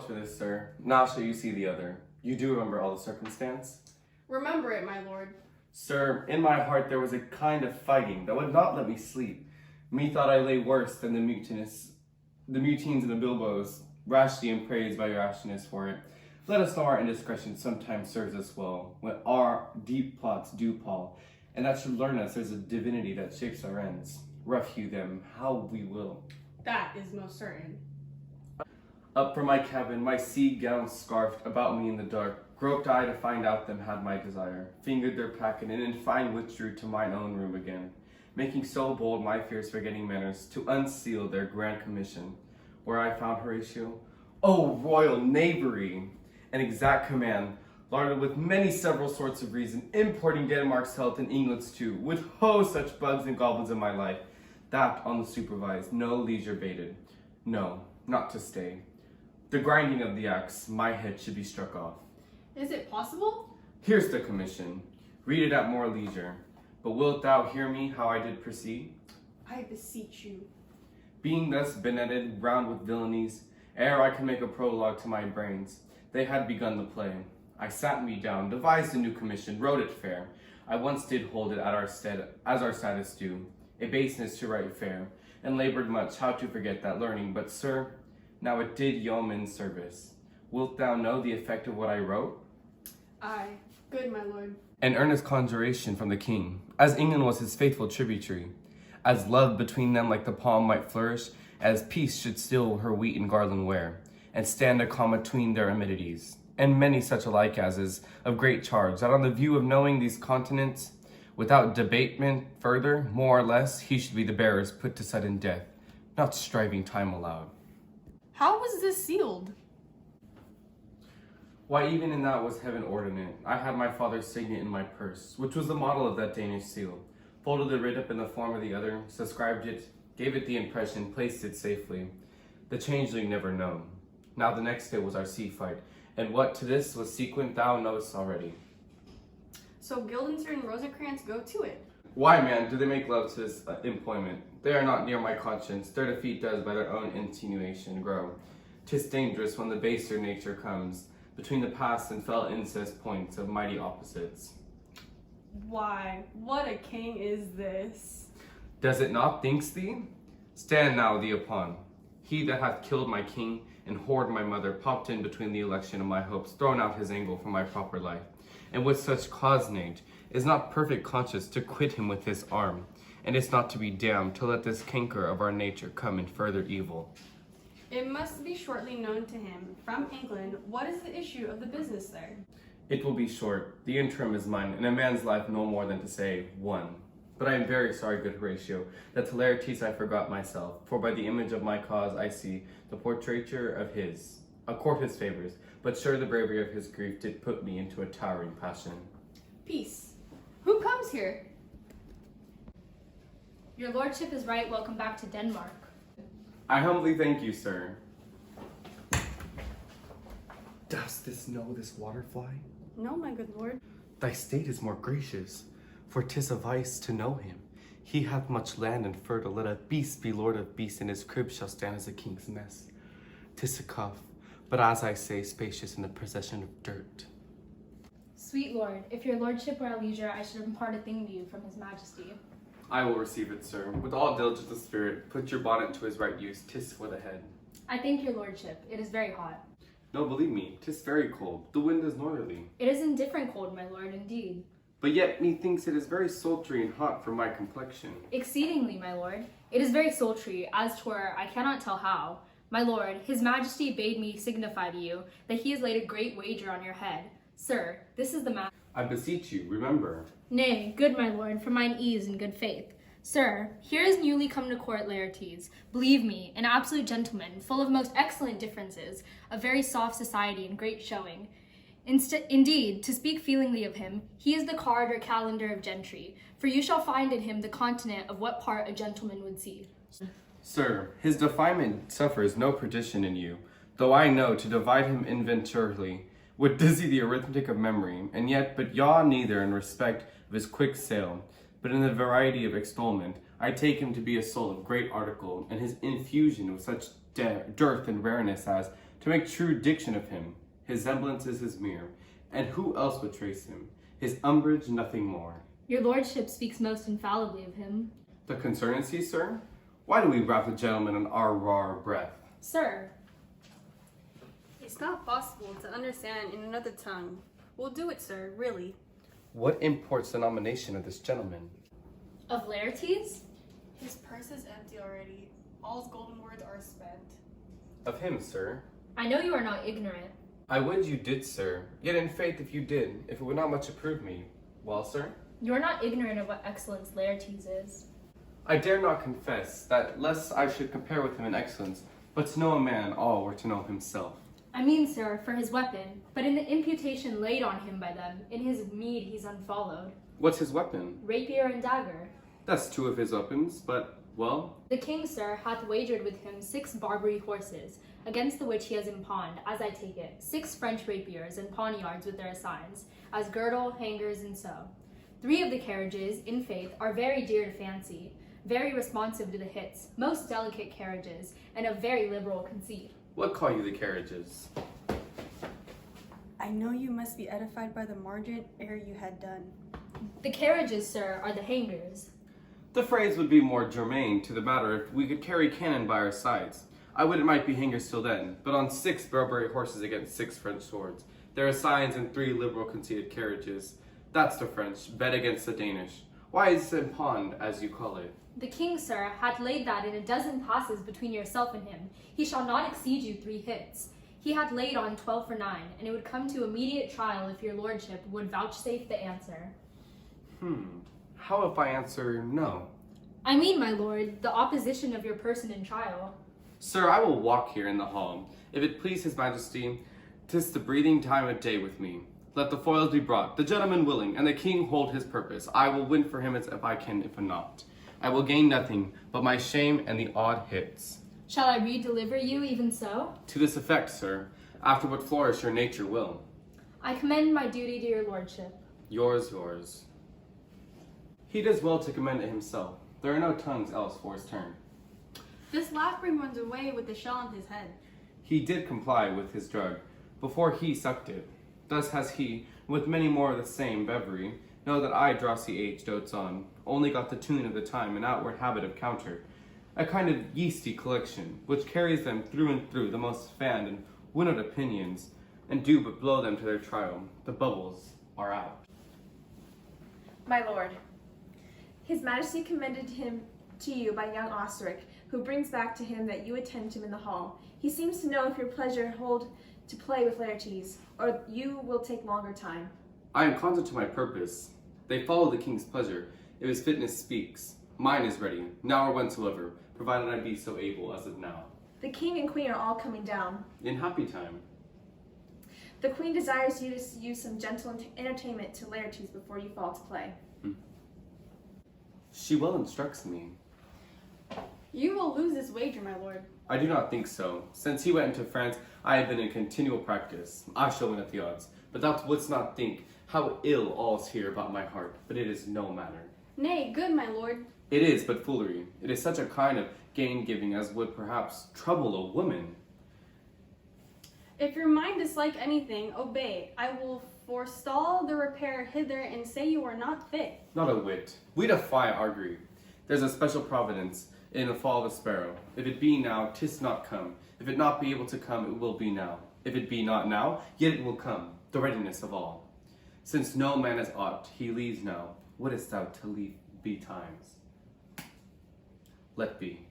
for this, sir. Now shall you see the other. You do remember all the circumstance? Remember it, my lord. Sir, in my heart there was a kind of fighting that would not let me sleep. Methought I lay worse than the mutines and the bilboes, rashly and praised by your rashness for it. Let us know our indiscretion sometimes serves us well, when our deep plots do pall, and that should learn us there's a divinity that shapes our ends. Rough hew them how we will. That is most certain. Up from my cabin, my sea gown scarfed about me in the dark, groped I to find out them had my desire, fingered their packet, and in fine withdrew to mine own room again, making so bold my fears forgetting manners to unseal their grand commission, where I found Horatio. Oh, royal knavery! An exact command, larded with many several sorts of reason, importing Denmark's health and England's too, with such bugs and goblins in my life, that on the supervised, no leisure baited, no, not to stay. The grinding of the axe, my head should be struck off. Is it possible? Here's the commission. Read it at more leisure. But wilt thou hear me how I did proceed? I beseech you. Being thus benetted round with villainies, ere I could make a prologue to my brains, they had begun the play. I sat me down, devised a new commission, wrote it fair. I once did hold it at our stead, as our status do, a baseness to write fair, and labored much how to forget that learning. But sir, now it did yeoman's service. Wilt thou know the effect of what I wrote? Aye, good my lord. An earnest conjuration from the king, as England was his faithful tributary, as love between them like the palm might flourish, as peace should still her wheat and garland wear, and stand a calm between their amenities, and many such alike as is of great charge, that on the view of knowing these continents, without debatement further, more or less, he should be the bearers put to sudden death, not striving time allowed. How was this sealed? Why, even in that was heaven ordinate. I had my father's signet in my purse, which was the model of that Danish seal. Folded the writ up in the form of the other, subscribed it, gave it the impression, placed it safely. The changeling never known. Now the next day was our sea fight, and what to this was sequent thou knowest already. So Guildenstern and Rosencrantz go to it. Why, man, do they make love to this employment? They are not near my conscience. Their defeat does by their own insinuation grow. 'Tis dangerous when the baser nature comes between the past and fell incest points of mighty opposites. Why, what a king is this? Does it not, thinks thee? Stand now thee upon. He that hath killed my king and whored my mother popped in between the election of my hopes, thrown out his angle for my proper life, and with such cognate is not perfect conscious to quit him with his arm, and is not to be damned to let this canker of our nature come in further evil. It must be shortly known to him, from England, what is the issue of the business there. It will be short. The interim is mine, and a man's life no more than to say one. But I am very sorry, good Horatio, that hilarities I forgot myself, for by the image of my cause I see the portraiture of his, a court his favors, but sure the bravery of his grief did put me into a towering passion. Peace. Who comes here? Your lordship is right. Welcome back to Denmark. I humbly thank you, sir. Dost this know this waterfly? No, my good lord. Thy state is more gracious, for 'tis a vice to know him. He hath much land and fertile, let a beast be lord of beasts, and his crib shall stand as a king's mess. 'Tis a cuff, but as I say, spacious in the possession of dirt. Sweet lord, if your lordship were at leisure, I should impart a thing to you from his majesty. I will receive it, sir. With all diligence of spirit, put your bonnet to his right use, 'tis for the head. I thank your lordship. It is very hot. No, believe me, 'tis very cold. The wind is northerly. It is indifferent cold, my lord, indeed. But yet methinks it is very sultry and hot for my complexion. Exceedingly, my lord. It is very sultry, as 'twere, I cannot tell how. My lord, his majesty bade me signify to you that he has laid a great wager on your head. Sir, this is the matter. I beseech you, remember. Nay, good my lord, for mine ease and good faith. Sir, here is newly come to court Laertes. Believe me, an absolute gentleman, full of most excellent differences, of very soft society and great showing. Indeed, to speak feelingly of him, he is the card or calendar of gentry, for you shall find in him the continent of what part a gentleman would see. Sir, his defilement suffers no perdition in you, though I know to divide him inventurely would dizzy the arithmetic of memory, and yet but yaw neither in respect of his quick sail, but in the variety of extolment. I take him to be a soul of great article, and his infusion with such dearth and rareness as, to make true diction of him. His semblance is his mirror, and who else would trace him? His umbrage, nothing more. Your lordship speaks most infallibly of him. The concern is he, sir? Why do we wrap the gentleman in our raw breath? Sir, It's not possible to understand in another tongue. We'll do it, sir, really. What imports the nomination of this gentleman? of Laertes? His purse is empty already. All his golden words are spent. Of him, sir. I know you are not ignorant. I would you did, sir. Yet in faith, if you did, if it would not much approve me. Well, sir? You are not ignorant of what excellence Laertes is. I dare not confess that lest I should compare with him in excellence, but to know a man all were to know himself. I mean, sir, for his weapon, but in the imputation laid on him by them, in his meed he's unfollowed. What's his weapon? Rapier and dagger. That's two of his weapons, but, well, The king, sir, hath wagered with him 6 Barbary horses, against the which he has impawned, as I take it, 6 French rapiers and poniards with their assigns, as girdle, hangers, and so. 3 of the carriages, in faith, are very dear to fancy, very responsive to the hits, most delicate carriages, and of very liberal conceit. what call you the carriages? I know you must be edified by the margin ere you had done. The carriages, sir, are the hangers. The phrase would be more germane to the matter if we could carry cannon by our sides. I would it might be hangers till then, but on 6 Barbary horses against 6 French swords. There are signs and 3 liberal conceited carriages. That's the French, bet against the Danish. Why is it pawned, as you call it? The king, sir, hath laid that in a dozen passes between yourself and him. He shall not exceed you 3 hits. He hath laid on 12 for 9, and it would come to immediate trial if your lordship would vouchsafe the answer. How if I answer no? I mean, my lord, the opposition of your person in trial. Sir, I will walk here in the hall. If it please his majesty, 'tis the breathing time of day with me. Let the foils be brought, the gentleman willing, and the king hold his purpose. I will win for him as if I can, if not. I will gain nothing but my shame and the odd hits. Shall I re-deliver you even so? To this effect, sir, after what flourish your nature will. I commend my duty to your lordship. Yours. He does well to commend it himself. There are no tongues else for his turn. This lapwing runs away with the shell on his head. He did comply with his drug, before he sucked it. Thus has he, with many more of the same beverage, know that I, drossy age, dotes on, only got the tune of the time and outward habit of counter, a kind of yeasty collection, which carries them through and through the most fanned and winnowed opinions, and do but blow them to their trial. The bubbles are out. My lord, his majesty commended him to you by young Osric, who brings back to him that you attend him in the hall. He seems to know if your pleasure hold to play with Laertes, or you will take longer time. I am constant to my purpose. They follow the king's pleasure, if his fitness speaks. Mine is ready, now or whensoever, provided I be so able as of now. The king and queen are all coming down. In happy time. The queen desires you to use some gentle entertainment to Laertes before you fall to play. She well instructs me. You will lose this wager, my lord. I do not think so. Since he went into France, I have been in continual practice. I shall win at the odds. But thou wouldst not think how ill all's here about my heart. But it is no matter. Nay, good, my lord. It is but foolery. It is such a kind of gain-giving as would perhaps trouble a woman. If your mind dislike anything, obey. I will forestall the repair hither and say you are not fit. Not a whit. We defy augury. There's a special providence in the fall of a sparrow. If it be now, 'tis not come. If it not be able to come, it will be now. If it be not now, yet it will come. The readiness of all. Since no man is aught, he leaves now. Wouldest thou to leave betimes? Let be.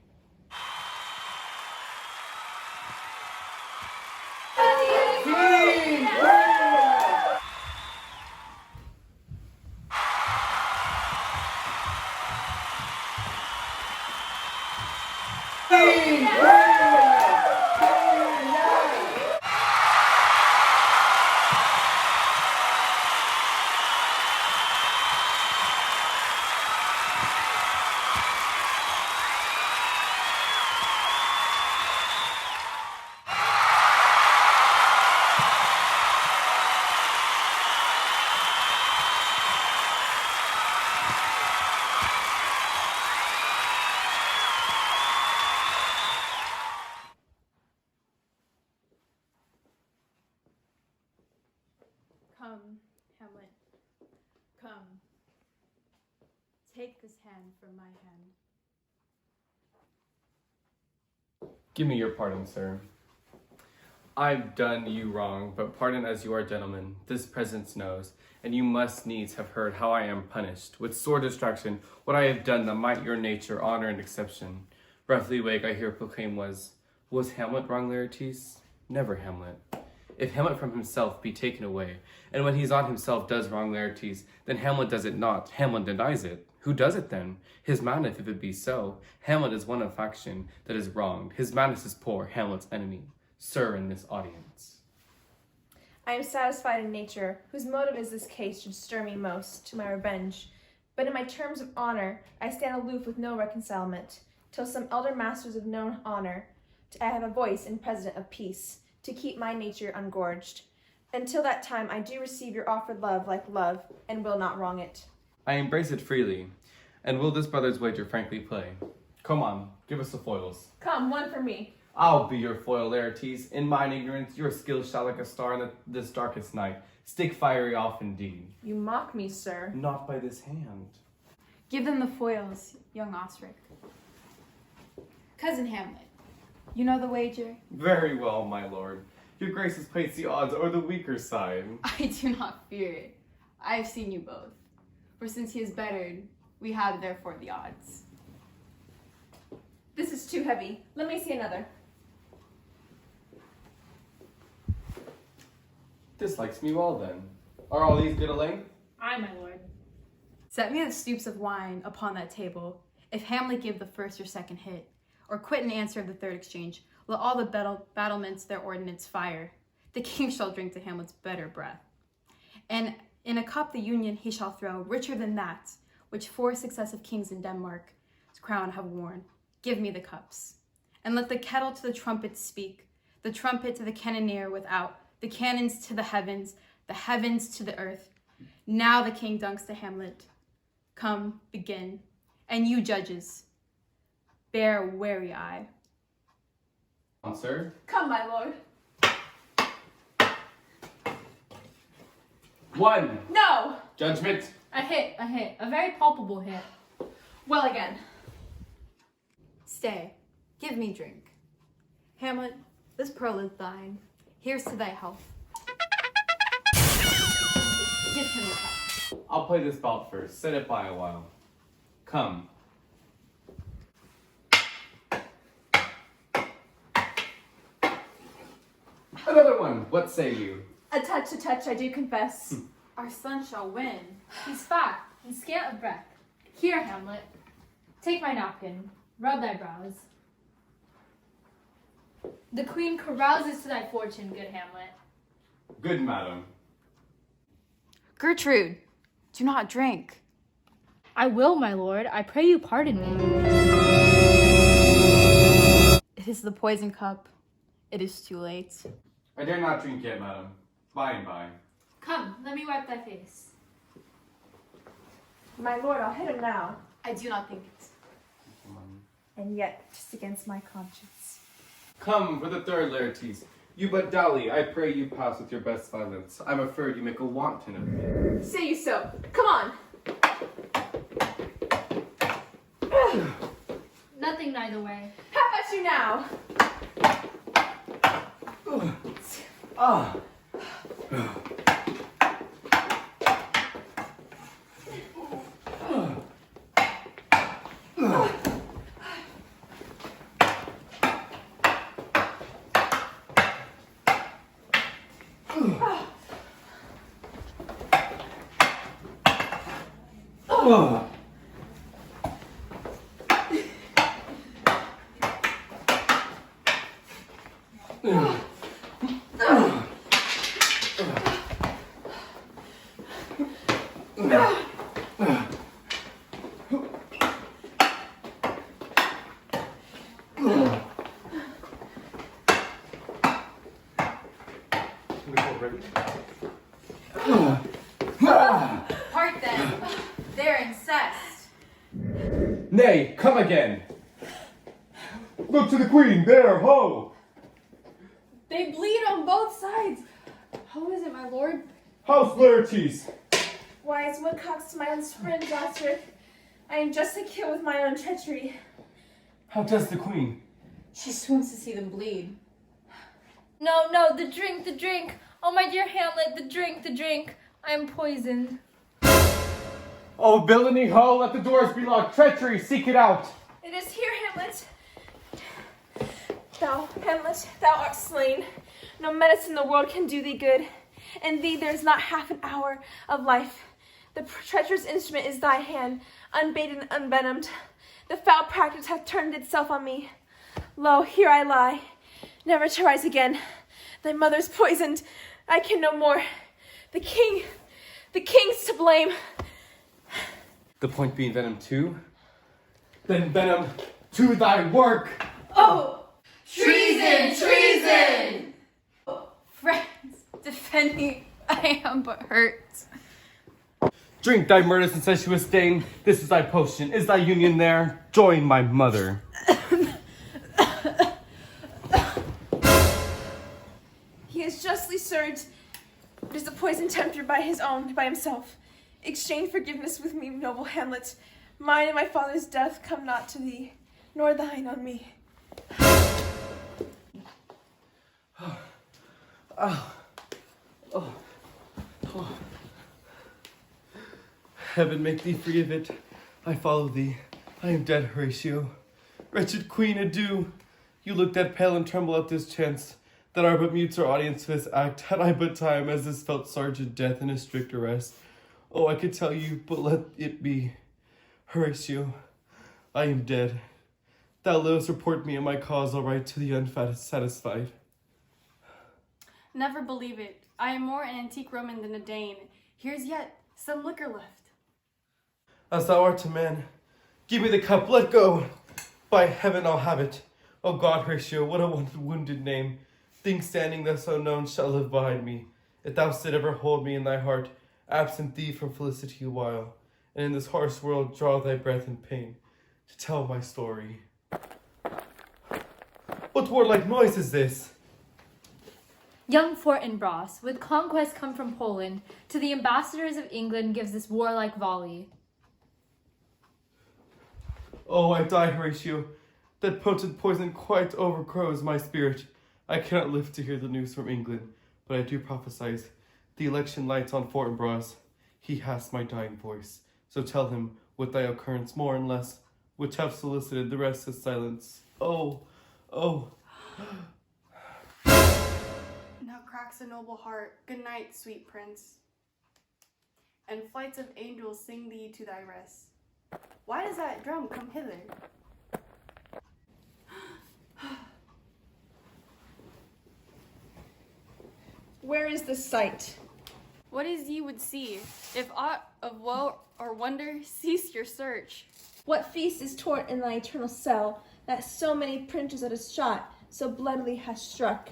Hamlet, come. Take this hand from my hand. Give me your pardon, sir. I've done you wrong, but pardon as you are, gentlemen. This presence knows, and you must needs have heard how I am punished. With sore distraction, what I have done that might your nature honor and exception. Roughly wake I hear proclaim was Hamlet wrong, Laertes? Never Hamlet. If Hamlet from himself be taken away, and when he's on himself does wrong Laertes, then Hamlet does it not, Hamlet denies it. Who does it then? His Manus, if it be so. Hamlet is one of faction that is wronged. His Manus is poor, Hamlet's enemy. Sir, in this audience. I am satisfied in nature, whose motive is this case should stir me most to my revenge. But in my terms of honor, I stand aloof with no reconcilement, till some elder masters of known honor, I have a voice in president of peace, to keep my nature ungorged. Until that time, I do receive your offered love like love, and will not wrong it. I embrace it freely, and will this brother's wager frankly play? Come on, give us the foils. Come, one for me. I'll be your foil, Laertes. In mine ignorance, your skill shall like a star in this darkest night. Stick fiery off indeed. You mock me, sir. Not by this hand. Give them the foils, young Osric. Cousin Hamlet, you know the wager? Very well, my lord. Your grace has placed the odds over the weaker side. I do not fear it. I have seen you both. For since he is bettered, we have therefore the odds. This is too heavy. Let me see another. This likes me well, then. Are all these good a length? Aye, my lord. Set me the stoops of wine upon that table. If Hamlet give the first or second hit, or quit in answer of the third exchange, let all the battlements their ordnance fire. The king shall drink to Hamlet's better breath. And in a cup the union he shall throw, richer than that, which 4 successive kings in Denmark's crown have worn. Give me the cups. And let the kettle to the trumpet speak, the trumpet to the cannoneer without, the cannons to the heavens to the earth. Now the king dunks to Hamlet. Come, begin. And you judges, bear wary eye. On, sir. Come, my lord. 1. No! Judgment. A hit, a very palpable hit. Well again. Stay, give me drink. Hamlet, this pearl is thine. Here's to thy health. Give him the cup. I'll play this bout first. Set it by a while. Come. Another one. What say you? A touch, I do confess. Our son shall win. He's fat and scant of breath. Here, Hamlet, take my napkin, rub thy brows. The queen carouses to thy fortune, good Hamlet. Good madam. Gertrude, do not drink. I will, my lord. I pray you pardon me. It is the poison cup. It is too late. I dare not drink yet, madam. By and by. Come, let me wipe thy face. My lord, I'll hit him now. I do not think it. And yet, just against my conscience. Come for the third, Laertes. You but dally, I pray you pass with your best violence. I'm afraid you make a wanton of me. Say you so. Come on. Nothing neither way. How about you now? Ah. Part them. They're incest. Nay, come again. Look to the queen, there, ho! They bleed on both sides. How is it, my lord? House Laertes! Wise woodcocks to my own springs, Osric. I am justly killed with my own treachery. How does the queen? She swoons to see them bleed. No, no, the drink. Oh, my dear Hamlet, the drink. I am poisoned. Oh, villainy, ho! Let the doors be locked. Treachery, seek it out. It is here, Hamlet. Thou, Hamlet, thou art slain. No medicine in the world can do thee good. In thee there is not half an hour of life. The treacherous instrument is thy hand, unbaited and unvenomed. The foul practice hath turned itself on me. Lo, here I lie, never to rise again. Thy mother's poisoned. I can no more. The king's to blame. The point being venom too? Then venom to thy work! Oh! Treason! Friends, defend me. I am but hurt. Drink thy murderous incestuous stain. This is thy potion. Is thy union there? Join my mother. He is justly served. It is the poison tempter by himself. Exchange forgiveness with me, noble Hamlet. Mine and my father's death come not to thee, nor thine on me. Heaven make thee free of it. I follow thee. I am dead, Horatio. Wretched queen, adieu. You look dead pale and tremble at this chance, that our but mutes our audience to this act. Had I but time, as this felt sergeant death in a strict arrest. Oh, I could tell you, but let it be. Horatio, I am dead. Thou livest, report me and my cause all right to the unsatisfied. Never believe it. I am more an antique Roman than a Dane. Here's yet some liquor left. As thou art a man, give me the cup, let go. By heaven, I'll have it. O God, Horatio, what a wounded name. Things standing thus unknown shall live behind me. If thou still ever hold me in thy heart, absent thee from felicity a while, and in this harsh world draw thy breath in pain, to tell my story. What warlike noise is this? Young Fortinbras, with conquest come from Poland, to the ambassadors of England gives this warlike volley. Oh, I die, Horatio. That potent poison quite overcrows my spirit. I cannot live to hear the news from England, but I do prophesy the election lights on Fortinbras. He has my dying voice, so tell him with thy occurrence more and less, which have solicited the rest is silence. Oh. Now cracks a noble heart. Good night, sweet prince. And flights of angels sing thee to thy rest. Why does that drum come hither? Where is the sight? What is ye would see? If aught of woe or wonder, cease your search. What feast is torn in thy eternal cell, that so many princes at a shot so bloodily has struck?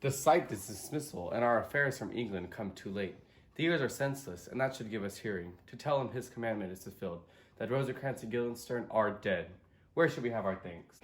The sight is dismissal, and our affairs from England come too late. The ears are senseless, and that should give us hearing, to tell him his commandment is fulfilled, that Rosencrantz and Guildenstern are dead. Where should we have our thanks?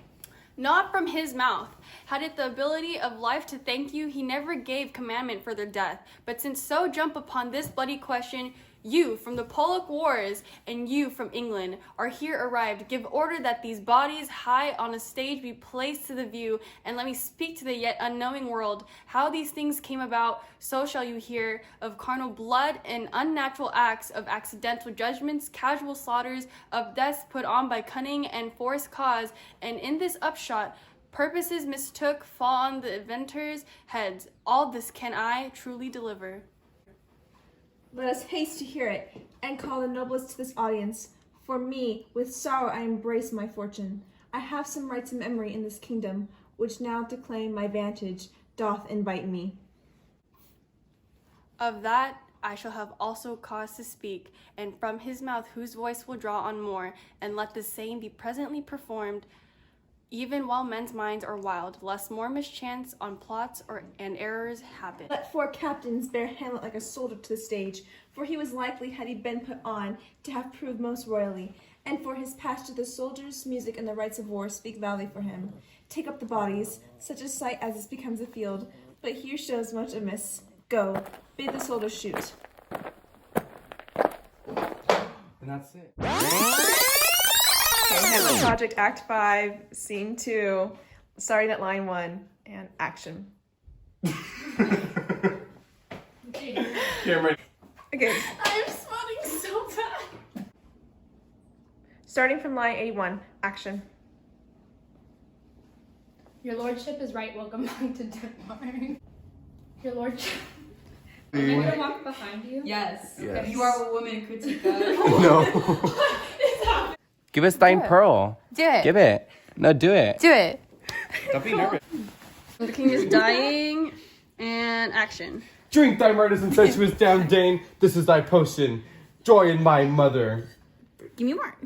Not from his mouth. Had it the ability of life to thank you, he never gave commandment for their death. But since so jump upon this bloody question, you from the Polack wars and you from England are here arrived. Give order that these bodies high on a stage be placed to the view, and let me speak to the yet unknowing world how these things came about. So shall you hear of carnal blood and unnatural acts, of accidental judgments, casual slaughters, of deaths put on by cunning and forced cause, and in this upshot purposes mistook fall on the inventors' heads. All this can I truly deliver. Let us haste to hear it, and call the noblest to this audience. For me, with sorrow I embrace my fortune. I have some rights and memory in this kingdom, which now to claim my vantage doth invite me. Of that I shall have also cause to speak, and from his mouth whose voice will draw on more, and let the same be presently performed, even while men's minds are wild, lest more mischance on plots and errors happen. Let 4 captains bear Hamlet like a soldier to the stage, for he was likely, had he been put on, to have proved most royally. And for his patch to the soldiers, music and the rights of war speak loudly for him. Take up the bodies, such a sight as this becomes a field, but here shows much amiss. Go, bid the soldiers shoot. And that's it. Okay, Hamlet Project Act 5, Scene 2, starting at line 1, and action. Cameron. Okay, I'm sweating so bad. starting from line 81, action. Your lordship is right. Welcome back to Denmark. Your lordship. Am Am I gonna walk behind you? Yes. Yes. If you are a woman, critique that. No. Give us thine pearl. Do it. Give it. No, do it. Do it. Don't be nervous. The king is dying, and action. Drink thy murders incestuous down, Dane. This is thy potion. Joy in my mother. Give me more.